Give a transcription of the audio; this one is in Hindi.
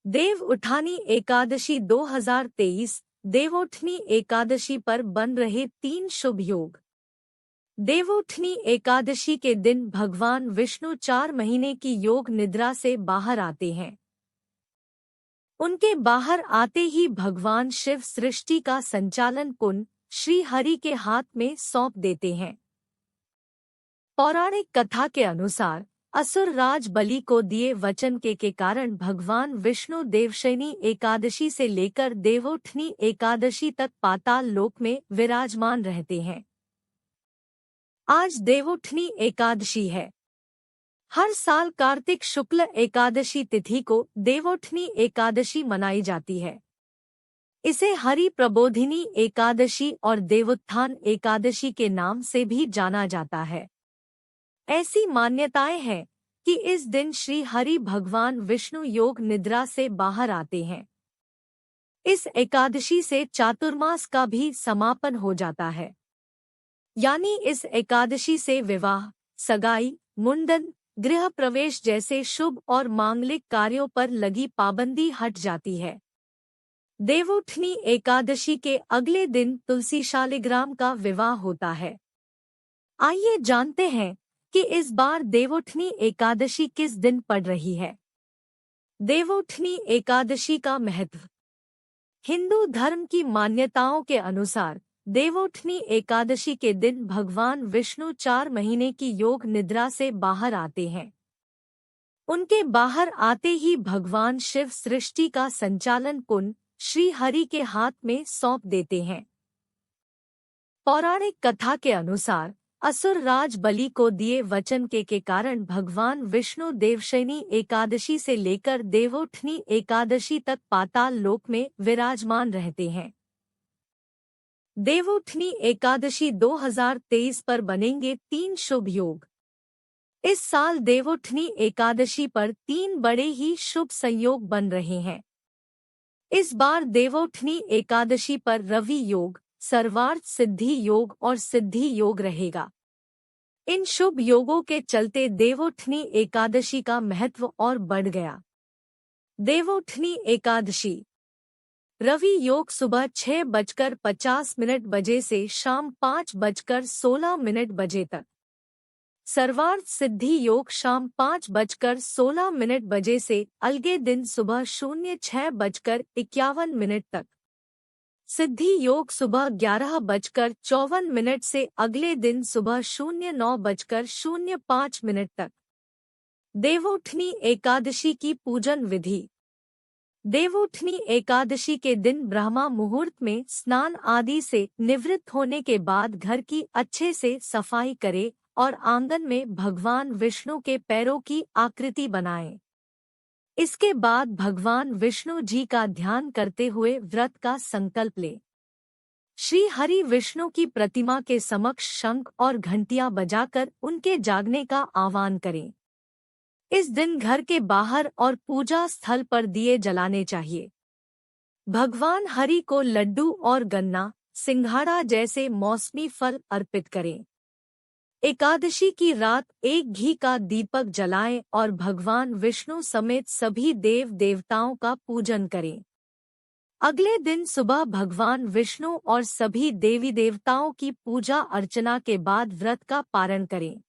देव उठानी एकादशी 2023 देवोठनी एकादशी पर बन रहे 3 शुभ योग। देवोठनी एकादशी के दिन भगवान विष्णु 4 महीने की योग निद्रा से बाहर आते हैं। उनके बाहर आते ही भगवान शिव सृष्टि का संचालन कुंड श्री हरि के हाथ में सौंप देते हैं। पौराणिक कथा के अनुसार असुर राज बलि को दिए वचन के कारण भगवान विष्णु देवशयनी एकादशी से लेकर देवोठनी एकादशी तक पाताल लोक में विराजमान रहते हैं। आज देवोठनी एकादशी है। हर साल कार्तिक शुक्ल एकादशी तिथि को देवोठनी एकादशी मनाई जाती है। इसे हरि प्रबोधिनी एकादशी और देवोत्थान एकादशी के नाम से भी जाना जाता है। ऐसी मान्यताएं हैं कि इस दिन श्री हरि भगवान विष्णु योग निद्रा से बाहर आते हैं। इस एकादशी से चातुर्मास का भी समापन हो जाता है, यानी इस एकादशी से विवाह, सगाई, मुंडन, गृह प्रवेश जैसे शुभ और मांगलिक कार्यों पर लगी पाबंदी हट जाती है। देवोठनी एकादशी के अगले दिन तुलसी शालिग्राम का विवाह होता है। आइए जानते हैं कि इस बार देवोठनी एकादशी किस दिन पड़ रही है। देवोठनी एकादशी का महत्व। हिंदू धर्म की मान्यताओं के अनुसार देवोठनी एकादशी के दिन भगवान विष्णु 4 महीने की योग निद्रा से बाहर आते हैं। उनके बाहर आते ही भगवान शिव सृष्टि का संचालन कुंड श्री हरि के हाथ में सौंप देते हैं। पौराणिक कथा के अनुसार असुर राज बलि को दिए वचन के कारण भगवान विष्णु देवशयनी एकादशी से लेकर देवोठनी एकादशी तक पाताल लोक में विराजमान रहते हैं। देवोठनी एकादशी 2023 पर बनेंगे 3 शुभ योग। इस साल देवोठनी एकादशी पर 3 बड़े ही शुभ संयोग बन रहे हैं। इस बार देवोठनी एकादशी पर रवि योग, सर्वार्थ सिद्धि योग और सिद्धि योग रहेगा। इन शुभ योगों के चलते देवोठनी एकादशी का महत्व और बढ़ गया। देवोठनी एकादशी रवि योग सुबह 6:50 बजे से शाम 5:16 बजे तक। सर्वार्थ सिद्धि योग शाम 5:16 बजे से अलगे दिन सुबह 06:51 तक। सिद्धि योग सुबह 11:54 से अगले दिन सुबह 09:05 तक। देवोठनी एकादशी की पूजन विधि। देवोठनी एकादशी के दिन ब्रह्मा मुहूर्त में स्नान आदि से निवृत्त होने के बाद घर की अच्छे से सफाई करें और आंगन में भगवान विष्णु के पैरों की आकृति बनाएं। इसके बाद भगवान विष्णु जी का ध्यान करते हुए व्रत का संकल्प ले। श्री हरि विष्णु की प्रतिमा के समक्ष शंख और घंटियां बजाकर उनके जागने का आह्वान करें। इस दिन घर के बाहर और पूजा स्थल पर दिए जलाने चाहिए। भगवान हरि को लड्डू और गन्ना, सिंघाड़ा जैसे मौसमी फल अर्पित करें। एकादशी की रात एक घी का दीपक जलाएं और भगवान विष्णु समेत सभी देव देवताओं का पूजन करें। अगले दिन सुबह भगवान विष्णु और सभी देवी देवताओं की पूजा अर्चना के बाद व्रत का पारण करें।